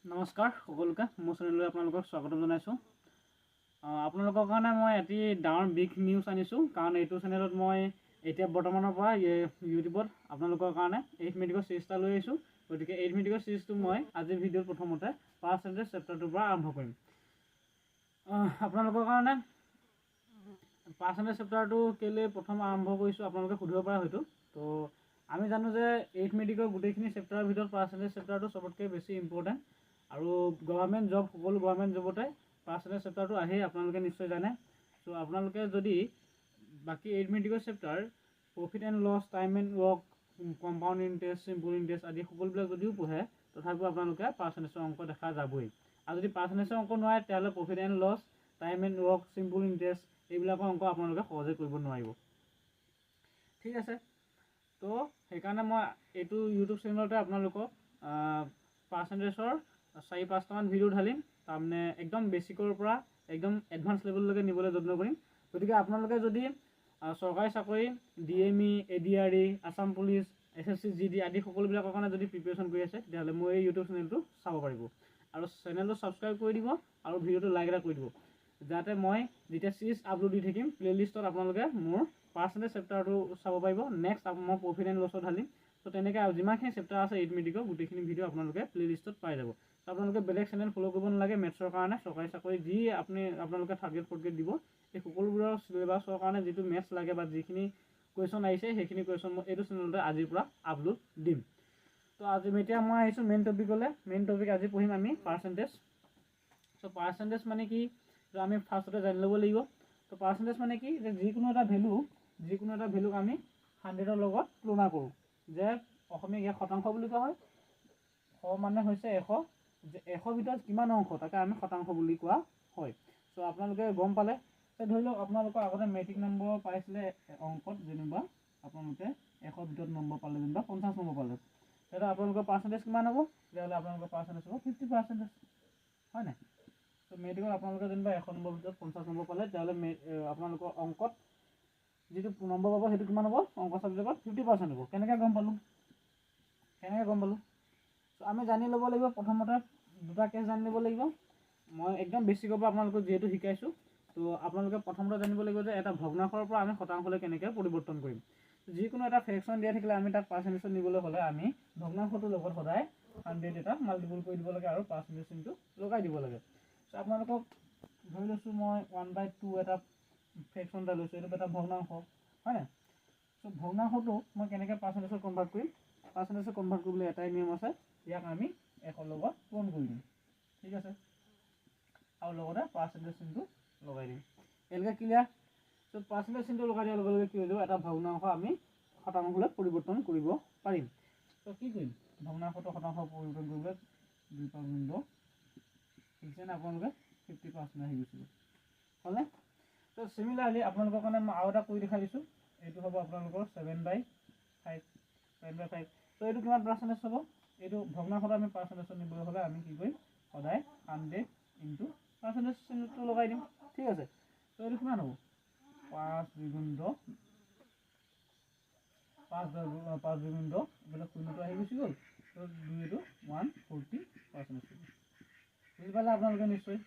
নমস্কাৰ সকলোকে মোৰ চেনেললৈ আপোনালোকক স্বাগতম জনাইছোঁ। আপোনালোকৰ কাৰণে মই এটি ডাঙৰ বিগ নিউজ আনিছোঁ, কাৰণ এইটো চেনেলত মই এতিয়া বৰ্তমানৰ পৰা ইউটিউবত আপোনালোকৰ কাৰণে এৰিথমেটিকৰ চিৰিজ এটা লৈ আহিছোঁ। গতিকে এৰিথমেটিকৰ চিৰিজটো মই আজিৰ ভিডিঅ'ত প্ৰথমতে পাৰ্চেণ্টেজ চেপ্টাৰটোৰ পৰা আৰম্ভ কৰিম। আপোনালোকৰ কাৰণে পাৰ্চেণ্টেজ চেপ্টাৰটো কেলৈ প্ৰথম আৰম্ভ কৰিছোঁ আপোনালোকে সুধিব পৰা হয়তো। তো আমি জানো যে এৰিথমেটিকৰ গোটেইখিনি চেপ্টাৰৰ ভিতৰত পাৰ্চেণ্টেজ চেপ্টাৰটো চবতকৈ বেছি ইম্পৰ্টেণ্ট, আৰু গভৰ্ণমেণ্ট জব সকলো গভৰ্ণমেণ্ট জবতে পাৰ্চেণ্টেজ চেপ্টাৰটো আহেই, আপোনালোকে নিশ্চয় জানে। চ' আপোনালোকে যদি বাকী এৰিথমেটিকৰ chapter profit and loss, time and work, compound interest, simple interest আদি সকলোবিলাক যদিও পঢ়ে, তথাপিও আপোনালোকে পাৰ্চেণ্টেজৰ অংক দেখা যাবই। আৰু যদি পাৰ্চেণ্টেজৰ অংক নোৱাৰে, তেতিয়াহ'লে profit and loss, time and work, simple interest এইবিলাকৰ অংক আপোনালোকে সহজে কৰিব নোৱাৰিব। ঠিক আছে, তো সেইকাৰণে মই এইটো ইউটিউব চেনেলতে আপোনালোকক পাৰ্চেণ্টেজৰ 4-5টামান ভিডিঅ' ঢালিম, তাৰমানে একদম বেছিকৰ পৰা একদম এডভান্স লেভেললৈকে নিবলৈ যত্ন কৰিম। গতিকে আপোনালোকে যদি চৰকাৰী চাকৰি, DME, ADRE, Assam police, SSC, GD আদি সকলোবিলাকৰ কাৰণে যদি প্ৰিপেৰেশ্যন কৰি আছে, তেতিয়াহ'লে মোৰ এই ইউটিউব চেনেলটো চাব পাৰিব। আৰু চেনেলটো ছাবস্ক্ৰাইব কৰি দিব আৰু ভিডিঅ'টো লাইক এটা কৰি দিব, যাতে মই যেতিয়া চিৰিজ আপলোড দি থাকিম প্লে'লিষ্টত আপোনালোকে মোৰ পাৰ্চেণ্টেজ চেপ্টাৰটো চাব পাৰিব। নেক্সট মই প্ৰফিট এণ্ড লছত ঢালিম। তো তেনেকৈ যিমানখিনি চেপ্টাৰ আছে এৰিথমেটিকৰ গোটেইখিনি ভিডিঅ' আপোনালোকে প্লে'লিষ্টত পাই যাব। আপোনালোকে বেলেগ চেনেল ফ'ল' কৰিব নালাগে। মেথছৰ কাৰণে, চৰকাৰী চাকৰি যি আপোনালোকে 3rd গ্ৰেড 4th গ্ৰেড দিব, এই সকলোবোৰৰ চিলেবাছৰ কাৰণে যিটো মেথছ লাগে বা যিখিনি কুৱেশ্যন আহিছে সেইখিনি কুৱেশ্যন মই এইটো চেনেলতে আজিৰ পৰা আপলোড দিম। তো এতিয়া মই আহিছোঁ মেইন টপিকলৈ। মেইন টপিক আজি পঢ়িম আমি পাৰ্চেণ্টেজ। চ' পাৰ্চেণ্টেজ মানে কি, তো আমি ফাৰ্ষ্টতে জানি ল'ব লাগিব। তো পাৰ্চেণ্টেজ মানে কি, যে যিকোনো এটা ভেলুক আমি 100ৰ লগত তুলনা কৰোঁ। যে অসমীয়া ইয়াক শতাংশ বুলি কোৱা হয়। মানে হৈছে 100, যে 100 ভিতৰত কিমান অংশ তাকে আমি শতাংশ বুলি কোৱা হয়। চ' আপোনালোকে গম পালে। ধৰি লওক আপোনালোকৰ আগতে মেট্ৰিক নম্বৰ পাইছিলে অংকত, যেনিবা আপোনালোকে 100 ভিতৰত নম্বৰ পালে, যেনিবা 50 নম্বৰ পালে, তেতিয়া আপোনালোকৰ পাৰ্চেণ্টেজ কিমান হ'ব? তেতিয়াহ'লে আপোনালোকৰ পাৰ্চেণ্টেজ হ'ব 50%, হয় নাই? ত' মেট্ৰিকত আপোনালোকে যেনিবা 100 নম্বৰ ভিতৰত 50 নম্বৰ পালে, তেতিয়াহ'লে আপোনালোকৰ অংকত যিটো নম্বৰ পাব সেইটো কিমান হ'ব? অংক ছাবজেক্টত 50% হ'ব। কেনেকৈ গম পালোঁ? চ' আমি জানি ল'ব লাগিব প্ৰথমতে দুটা কেছ জানি ল'ব লাগিব। মই একদম বেছিকৰ পৰা আপোনালোকক যিহেতু শিকাইছোঁ, তো আপোনালোকে প্ৰথমতে জানিব লাগিব যে এটা ভগ্নাংশৰ পৰা আমি শতাংশলৈ কেনেকৈ পৰিৱৰ্তন কৰিম। যিকোনো এটা ফ্ৰেকশ্যন দিয়া থাকিলে আমি তাক পাৰ্চেণ্টেজত নিবলৈ হ'লে আমি ভগ্নাংশটোৰ লগত সদায় 100 এটা মাল্টিপুল কৰি দিব লাগে আৰু পাৰ্চেণ্টেজ চিনটো লগাই দিব লাগে। চ' আপোনালোকক ধৰি লৈছোঁ মই 1/2 এটা ফ্ৰেকশ্যন এটা লৈছোঁ, এইটো এটা ভগ্নাংশ, হয় নাই? চ' ভগ্নাংশটো মই কেনেকৈ পাৰ্চেণ্টেজত কনভাৰ্ট কৰিম? পাৰ্চেণ্টেজত কনভাৰ্ট কৰিবলৈ এটাই নিয়ম আছে, ইয়াক আমি 100ৰ লগত পূৰণ কৰি দিম। ঠিক আছে, আৰু লগতে পাৰ্চেণ্টেজ চিনটো লগাই দিম। এনেকৈ ক্লিয়াৰ? চ' পাৰ্চেণ্টেজ চিনটো লগাই দিয়াৰ লগে লগে কি হৈ যাব? এটা ভগ্নাংশ আমি শতাংশলৈ পৰিৱৰ্তন কৰিব পাৰিম। ত' কি কৰিম? ভগ্নাংশটো শতাংশ পৰিৱৰ্তন কৰিবলৈ 2 দেখিছেনে আপোনালোকে? 50% আহি গৈছিল, হ'লে? ত' চিমিলাৰলি আপোনালোকৰ কাৰণে মই আৰু এটা কৰি দেখাই দিছোঁ। এইটো হ'ব আপোনালোকৰ 7/5। ত' এইটো কিমান পাৰ্চেণ্টেজ হ'ব? এইটো ভগ্নাংশটো আমি পাৰ্চেণ্টেজত নিবলৈ হ'লে আমি কি কৰিম? সদায় 100 ইনটু পাৰ্চেণ্টেজ চিনটো লগাই দিম। ঠিক আছে, ত' এইটো কিমান হ'ব? 5 2 10, 5 2 10, এইফালে শূন্যটো আহি গুচি গ'ল। ত' 2 140% বুজি পালে আপোনালোকে নিশ্চয়।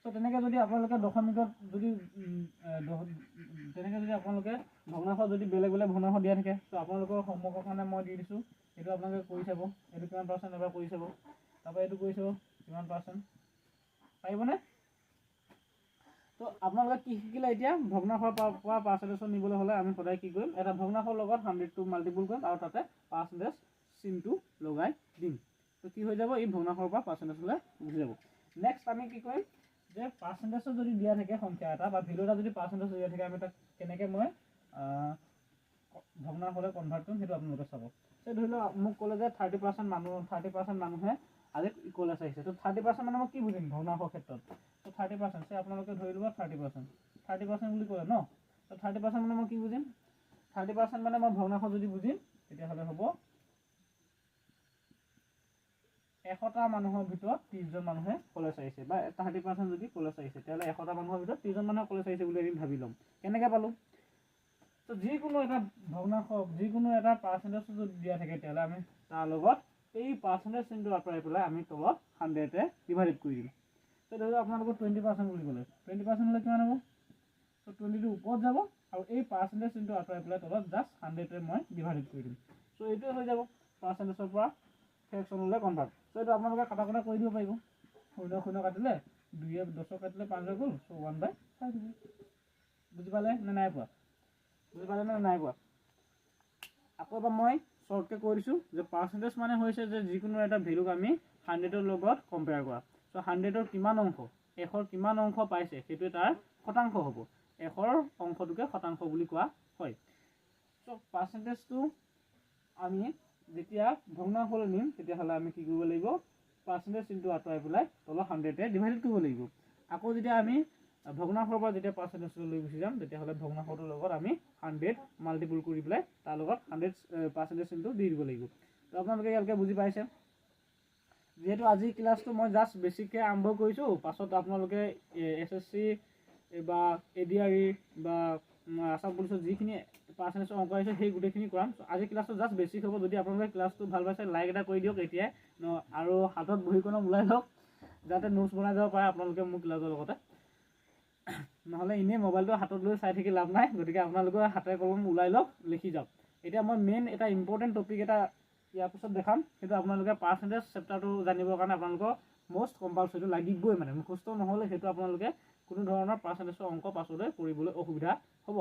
চ' তেনেকৈ যদি আপোনালোকে দশমিকত যদি আপোনালোকে ভগ্নাংশ যদি বেলেগ বেলেগ ভগ্নাংশ দিয়া থাকে, ত' আপোনালোকৰ হোমৱৰ্কৰ কাৰণে মই দি দিছোঁ, এইটো আপোনালোকে কৰি চাব। এইটো কিমান পাৰ্চেণ্ট এবাৰ কৰি চাব, তাৰপৰা এইটো কৰি চাব কিমান পাৰ্চেণ্ট, পাৰিবনে? তো আপোনালোকে কি শিকিলে এতিয়া? ভগ্নাংশৰ পৰা পাৰ্চেণ্টেজত নিবলৈ হ'লে আমি সদায় কি কৰিম? এটা ভগ্নাংশৰ লগত 100টো মাল্টিপুল কৰিম আৰু তাতে পাৰ্চেণ্টেজ চিনটো লগাই দিম। তো কি হৈ যাব? এই ভগ্নাংশৰ পৰা পাৰ্চেণ্টেজলৈ গুচি যাব। নেক্সট আমি কি কৰিম? যে পাৰ্চেণ্টেজত যদি দিয়া থাকে সংখ্যা এটা বা ভেলু এটা যদি পাৰ্চেণ্টেজত দিয়া থাকে, আমি তাক কেনেকৈ মই ভগ্নাংশলৈ কনভাৰ্ট কৰিম সেইটো আপোনালোকে চাব। ধৰি লওক মোক ক'লে যে 30% মানুহে আজি ইকুৱেলাইজ আহিছে। তো 30% মানে মই কি বুজিম ভগ্নাংশৰ ক্ষেত্ৰত? তো 30% আপোনালোকে ধৰি ল'ব 30% বুলি ক'লে ন? তো 30% মানে মই কি বুজিম? 30% মানে মই ভগ্নাংশ যদি বুজিম, তেতিয়াহ'লে হ'ব 100টা মানুহৰ ভিতৰত 30জন মানুহে কলেজ আহিছে, বা 30% যদি কলেজ আহিছে, তেতিয়াহ'লে 100টা মানুহৰ ভিতৰত 30জন মানুহে কলেজ আহিছে বুলি আমি ভাবি ল'ম। কেনেকৈ পালোঁ? তো যিকোনো এটা ভগ্নাংশ, যিকোনো এটা পাৰ্চেণ্টেজ যদি দিয়া থাকে, তেতিয়াহ'লে আমি তাৰ লগত এই পাৰ্চেণ্টেজ চিনটো আঁতৰাই পেলাই আমি তলত 100 ডিভাইডেড কৰি দিম। তো ধৰি লওক আপোনালোকৰ 20% বুলি ক'লে 20% হ'লে কিমান হ'ব? তো 20টো ওপৰত যাব আৰু এই পাৰ্চেণ্টেজ চিনটো আঁতৰাই পেলাই তলত জাষ্ট 100 মই ডিভাইডেড কৰি দিম। চ' এইটোৱে হৈ যাব পাৰ্চেণ্টেজৰ পৰা ফ্ৰেকশ্যনলৈ কনভাৰ্ট। চ' এইটো আপোনালোকে কাটা কাটা কৰি দিব পাৰিব। 0 কাটিলে 2 10 কাটিলে 5 গ'ল। চ' 1/5 হ'ব। বুজি পালে নে নাই পোৱা? বুজি পালে নে নাই পোৱা? আকৌ এবাৰ মই শ্বৰ্টকৈ কৈ দিছোঁ যে পাৰ্চেণ্টেজ মানে হৈছে যে যিকোনো এটা ভেলুক আমি 100ৰ লগত কম্পেয়াৰ কৰা। চ' 100ৰ কিমান অংশ 100ৰ কিমান অংশ পাইছে সেইটোৱে তাৰ শতাংশ হ'ব। 100ৰ অংশটোকে শতাংশ বুলি কোৱা হয়। চ' পাৰ্চেণ্টেজটো আমি যেতিয়া ভগ্নাংশলৈ নিম তেতিয়াহ'লে আমি কি কৰিব লাগিব? পাৰ্চেণ্টেজ চিনটো আঁতৰাই পেলাই তলত 100 ডিভাইডেড কৰিব লাগিব। আকৌ যেতিয়া আমি ভগ্নাংশৰ পৰা যেতিয়া পাৰ্চেণ্টেজটো লৈ গুচি যাম তেতিয়াহ'লে ভগ্নাংশটোৰ লগত আমি 100 মাল্টিপুল কৰি পেলাই তাৰ লগত 100% চিনটো দি দিব লাগিব। তো আপোনালোকে ইয়ালৈকে বুজি পাইছে? যিহেতু আজি ক্লাছটো মই জাষ্ট বেছিকৈ আৰম্ভ কৰিছোঁ, পাছত আপোনালোকে SSC বা ADRE বা আছাম পুলিচৰ যিখিনি পাৰ্চেণ্টেজৰ অংক আহিছে সেই গোটেইখিনি কৰাম। আজি ক্লাছটো জাষ্ট বেছিক হ'ব। যদি আপোনালোকে ক্লাছটো ভাল পাইছে লাইক এটা কৰি দিয়ক এতিয়াই আৰু হাতত বহীখন ওলাই লওক যাতে নোটছ বনাই যাব পাৰে আপোনালোকে মোৰ ক্লাছৰ লগতে। নহ'লে এনেই মোবাইলটো হাতত লৈ চাই থাকি লাভ নাই। গতিকে আপোনালোকে হাতে কলম ওলাই লওক, লিখি যাওক। এতিয়া মই মেইন এটা ইম্পৰ্টেণ্ট টপিক এটা ইয়াৰ পিছত দেখাম। সেইটো আপোনালোকে পাৰ্চেণ্টেজ চেপ্টাৰটো জানিবৰ কাৰণে আপোনালোকৰ মষ্ট কম্পালচৰিটো লাগিবই। মানে মুখস্থ নহ'লে সেইটো আপোনালোকে কোনো ধৰণৰ পাৰ্চেণ্টেজৰ অংক পাছলৈ কৰিবলৈ অসুবিধা হ'ব।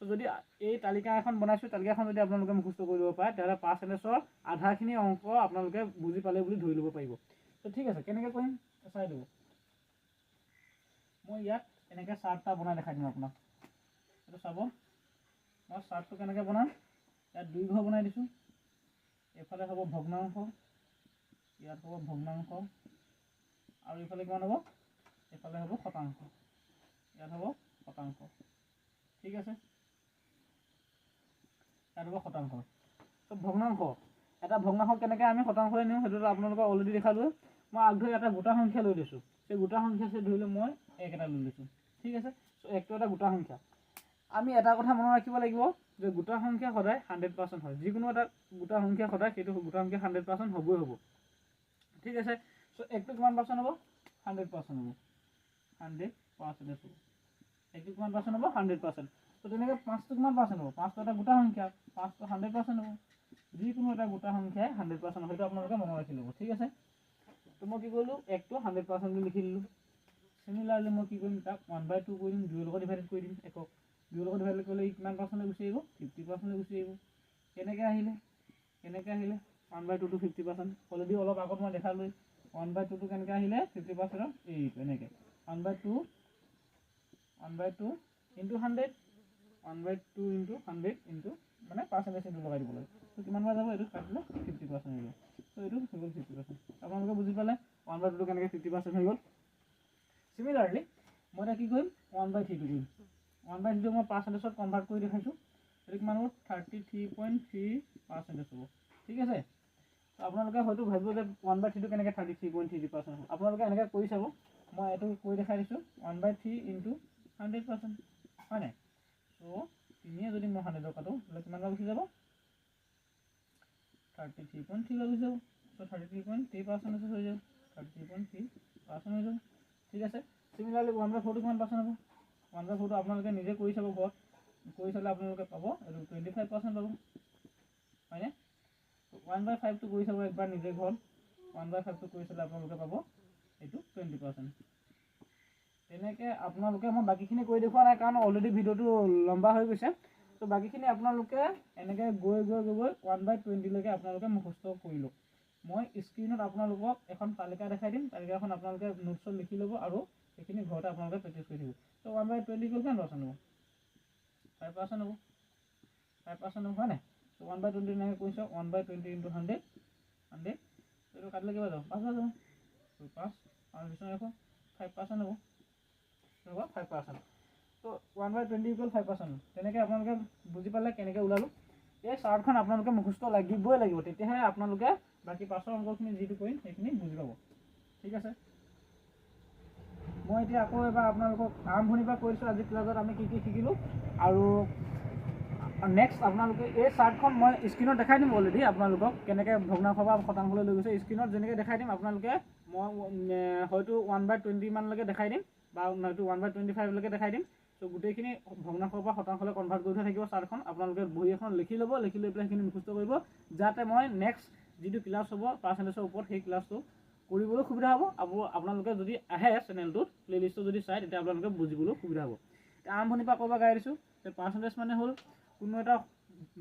চ' যদি এই তালিকা এখন বনাইছোঁ, তালিকাখন যদি আপোনালোকে মুখস্থ কৰি ল'ব পাৰে তেতিয়াহ'লে পাৰ্চেণ্টেজৰ আধাখিনি অংক আপোনালোকে বুজি পালে বুলি ধৰি ল'ব পাৰিব। ত' ঠিক আছে, কেনেকৈ কৰিম চাই দিব। মই ইয়াত এনেকৈ চাৰ্ট এটা বনাই দেখাই দিম আপোনাক। এইটো চাব, মই চাৰ্টটো কেনেকৈ বনাম। ইয়াত দৈৰ্ঘ্য বনাই দিছোঁ। এইফালে হ'ব ভগ্নাংশ, ইয়াত হ'ব ভগ্নাংশ আৰু এইফালে কিমান হ'ব? এইফালে হ'ব শতাংশ, ইয়াত হ'ব শতাংশ। ঠিক আছে, ইয়াত হ'ব শতাংশ। ত' ভগ্নাংশ এটা ভগ্নাংশ কেনেকৈ আমি শতাংশলৈ নিওঁ সেইটোতো আপোনালোকক অলৰেডি দেখালোঁ। মই আগধৰি এটা গোটা সংখ্যা লৈ লৈছোঁ। সেই গোটা সংখ্যা ধৰি লওক মই 1 এটা লৈ লৈছোঁ। ঠিক আছে, চ' 1টো এটা গোটা সংখ্যা। আমি এটা কথা মনত ৰাখিব লাগিব যে গোটা সংখ্যা সদায় 100% হয়। যিকোনো এটা গোটা সংখ্যা সদায় সেইটো গোটা সংখ্যা 100% হ'বই হ'ব। ঠিক আছে, চ' 1টো কিমান পাৰ্চেণ্ট হ'ব? 100% হ'ব। 100% হ'ব। 1টো কিমান পাৰ্চেণ্ট হ'ব? 100%। ত' তেনেকৈ 5টো কিমান পাৰ্চেণ্ট হ'ব? 5টো এটা গোটা সংখ্যা, 5টো 100% হ'ব। যিকোনো এটা গোটা সংখ্যাই 100% হ'ব, সেইটো আপোনালোকে মনত ৰাখি ল'ব। ঠিক আছে, তো মই কি কৰিলোঁ? 1টো 100% বুলি লিখি দিলোঁ। চিমিলাৰলি মই কি কৰিম? তাক 1/2 কৰি দিম, 2ৰ লগত ডিভাইড কৰি দিম। 1ক 2ৰ লগত ডিভাইড কৰিলে ই কিমান পাৰ্চেণ্টলৈ গুচি আহিব? 50%লৈ গুচি আহিব। কেনেকৈ আহিলে? 1/2 টো 50%। অলৰেডি অলপ আগত মই দেখালোঁ 1/2 কেনেকৈ আহিলে 50%? এইটো এনেকৈ 1/2 ইনটু 100, 1/2 ইনটু 100 ইনটু মানে পাৰ্চেণ্টেজ ইনটু লগাই দিব লাগে। ত' কিমান বাৰ যাব? এইটো কাটিলে 50% হৈ গ'ল। ত' এইটো হৈ গ'ল 50%। আপোনালোকে বুজি পালে 1/2 কেনেকৈ 50% হৈ গ'ল। চিমিলাৰলি মই এতিয়া কি কৰিম? 1/3 কৰিম। 1/3 মই পাৰ্চেণ্টেজত কনভাৰ্ট কৰি দেখাইছোঁ। এইটো কিমান হ'ব? 33.3% হ'ব। ঠিক আছে, তো আপোনালোকে হয়তো ভাবিব যে 1/3 কেনেকৈ 33.3% হ'ব। আপোনালোকে এনেকৈ কৰি চাব। মই এইটো কৰি দেখাই দিছোঁ 1/3 ইনটু 100%, হয় নাই? চ' 3 যদি মই 100 কাটোঁ তাহলে কিমান গুচি যাব? 33.3 গুচি যাব। চ' 33.3% হৈ যাব। 33.3% হৈ যাব। ঠিক আছে, চিমিলাৰলি 1/4 কিমান পাৰ্চেণ্ট হ'ব? 1/4 আপোনালোকে নিজে কৰি চাব ঘৰত। কৰি চালে আপোনালোকে পাব এইটো 25% পাব, হয়নে? 1/5 কৰি চাব একবাৰ নিজে ঘৰত। 1/5 কৰি চালে আপোনালোকে পাব এইটো 20%। তেনেকৈ আপোনালোকে মই বাকীখিনি কৰি দেখুওৱা নাই কাৰণ অলৰেডি ভিডিঅ'টো লম্বা হৈ গৈছে। ত' বাকীখিনি আপোনালোকে এনেকৈ গৈ 1/20লৈকে আপোনালোকে মুখস্থ কৰি লওক। মই স্ক্ৰীণত আপোনালোকক এখন তালিকা দেখাই দিম। তালিকাখন আপোনালোকে নোটছত লিখি ল'ব আৰু সেইখিনি ঘৰতে আপোনালোকে প্ৰেক্টিছ কৰি থাকিব। ত' 1/20 কিমান পাৰ্চেণ্ট হ'ব? 5% হ'ব। 5% হ'ব, হয় নাই? ত' 1/20 এনেকৈ কৈছোঁ 1/20 ইনটু 100, এইটো কাটিলে কিবা যাব? 5 যাব। 5 5% হ'ব। 5%। তো 1/20 = 5%। তেনেকৈ আপোনালোকে বুজি পালে কেনেকৈ ওলালোঁ। এই চাৰ্টখন আপোনালোকে মুখস্থ লাগিবই লাগিব, তেতিয়াহে আপোনালোকে বাকী পাছৰ অংকখিনি যিটো কৰিম সেইখিনি বুজি পাব। ঠিক আছে, মই এতিয়া আকৌ এবাৰ আপোনালোকক আৰম্ভণিৰ পৰা কৈছোঁ আজি ক্লাছত আমি কি কি শিকিলোঁ আৰু নেক্সট আপোনালোকে এই চাৰ্টখন মই স্ক্ৰীণত দেখাই দিম অলৰেডি আপোনালোকক কেনেকৈ ভগ্নাংশ বা শতাংশলৈ লৈ গৈছে স্ক্ৰীণত যেনেকৈ দেখাই দিম আপোনালোকে মই হয়তো 1/20 মানলৈকে দেখাই দিম বা হয়তো 1/25লৈকে দেখাই দিম চ' গোটেইখিনি ভগ্নাংশৰ পৰা শতাংশলৈ কনভাৰ্ট কৰি থৈ থাকিব চাৰ্টখন আপোনালোকে বহি এখন লিখি ল'ব লিখি লৈ পেলাই সেইখিনি মুখস্থ কৰিব যাতে মই নেক্সট যিটো ক্লাছ হ'ব পাৰ্চেণ্টেজৰ ওপৰত সেই ক্লাছটো কৰিবলৈ সুবিধা হ'ব আৰু আপোনালোকে যদি আহে চেনেলটোত প্লে'লিষ্টটো যদি চাই তেতিয়া আপোনালোকে বুজিবলৈ সুবিধা হ'ব আৰম্ভণিৰ পৰা ক'ব গাই দিছোঁ যে পাৰ্চেণ্টেজ মানে হ'ল কোনো এটা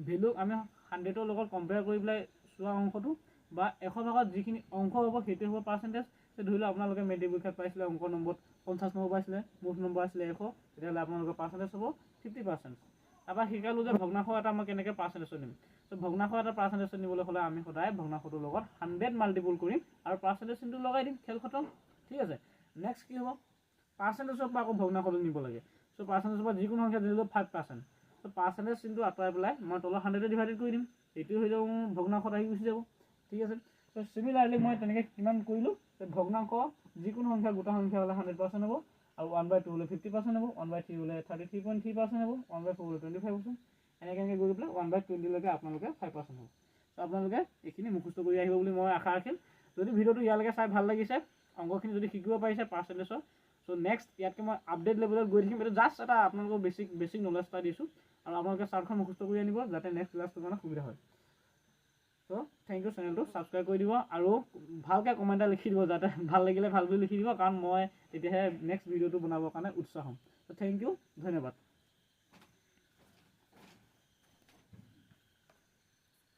ভেলুক আমি 100ৰ লগত কম্পেয়াৰ কৰি পেলাই চোৱা অংশটো বা 100% যিখিনি অংশ হ'ব সেইটোৱে হ'ব পাৰ্চেণ্টেজ ধৰি লওক আপোনালোকে মেট্ৰিক পৰীক্ষাত পাইছিলে অংক নম্বৰত 50 নম্বৰ পাইছিলে মুঠ নম্বৰ আছিলে 100 তেতিয়াহ'লে আপোনালোকৰ পাৰ্চেণ্টেজ হ'ব 50%। তাৰপৰা শিকালোঁ যে ভগ্নাংশ এটা মই কেনেকৈ পাৰ্চেণ্টেজত নিম ত' ভগ্নাংশ এটা পাৰ্চেণ্টেজত নিবলৈ হ'লে আমি সদায় ভগ্নাংশটোৰ লগত 100 মাল্টিপুল কৰিম আৰু পাৰ্চেণ্টেজ চিনটো লগাই দিম খেল খতম ঠিক আছে। নেক্সট কি হ'ব পাৰ্চেণ্টেজৰ পৰা আকৌ ভগ্নাংশটো নিব লাগে চ' পাৰ্চেণ্টেজৰ পৰা যিকোনো সংখ্যা দিলোঁ 5%। ত' পাৰ্চেণ্টেজ চিনটো আঁতৰাই পেলাই মই তলৰ 100 ডিভাইডেড কৰি দিম এইটোৱে হৈ যাব মোৰ ভগ্নাংশত আহি গুচি যাব ঠিক আছে। ত' চিমিলাৰলি মই তেনেকৈ কিমান কৰিলোঁ যে ভগ্নাংশ যিকোনো সংখ্যা গোটা সংখ্যা হ'লে 100% হ'ব আৰু 1/2 হ'লে 50% হ'ব 1/3 হ'লে 33.3% হ'ব 1/4 হ'লে 25%। এনেকৈ গৈ পেলাই 1/20লৈকে আপোনালোকে 5% হ'ব। ত' আপোনালোকে এইখিনি মুখস্থ কৰি আহিব বুলি মই আশা ৰাখিম। যদি ভিডিঅ'টো ইয়ালৈকে চাই ভাল লাগিছে অংকখিনি যদি শিকিব পাৰিছে পাৰ্চেণ্টেজৰ চ' নেক্সট ইয়াতকৈ মই আপডেট লেভেলত গৈ থাকিম এইটো জাষ্ট এটা আপোনালোকৰ বেছিক নলেজ এটা দিছোঁ আৰু আপোনালোকে চাৰ্টখন মুখস্থ কৰি আনিব যাতে নেক্সট ক্লাছটোৰ কাৰণে সুবিধা হয়। চ' থেংক ইউ চেনেলটো ছাবস্ক্ৰাইব কৰি দিব আৰু ভালকৈ কমেণ্ট এটা লিখি দিব যাতে ভাল লাগিলে ভাল বুলি লিখি দিব কাৰণ মই তেতিয়াহে নেক্সট ভিডিঅ'টো বনাবৰ কাৰণে উৎসাহ হ'ম। চ' থেংক ইউ ধন্যবাদ।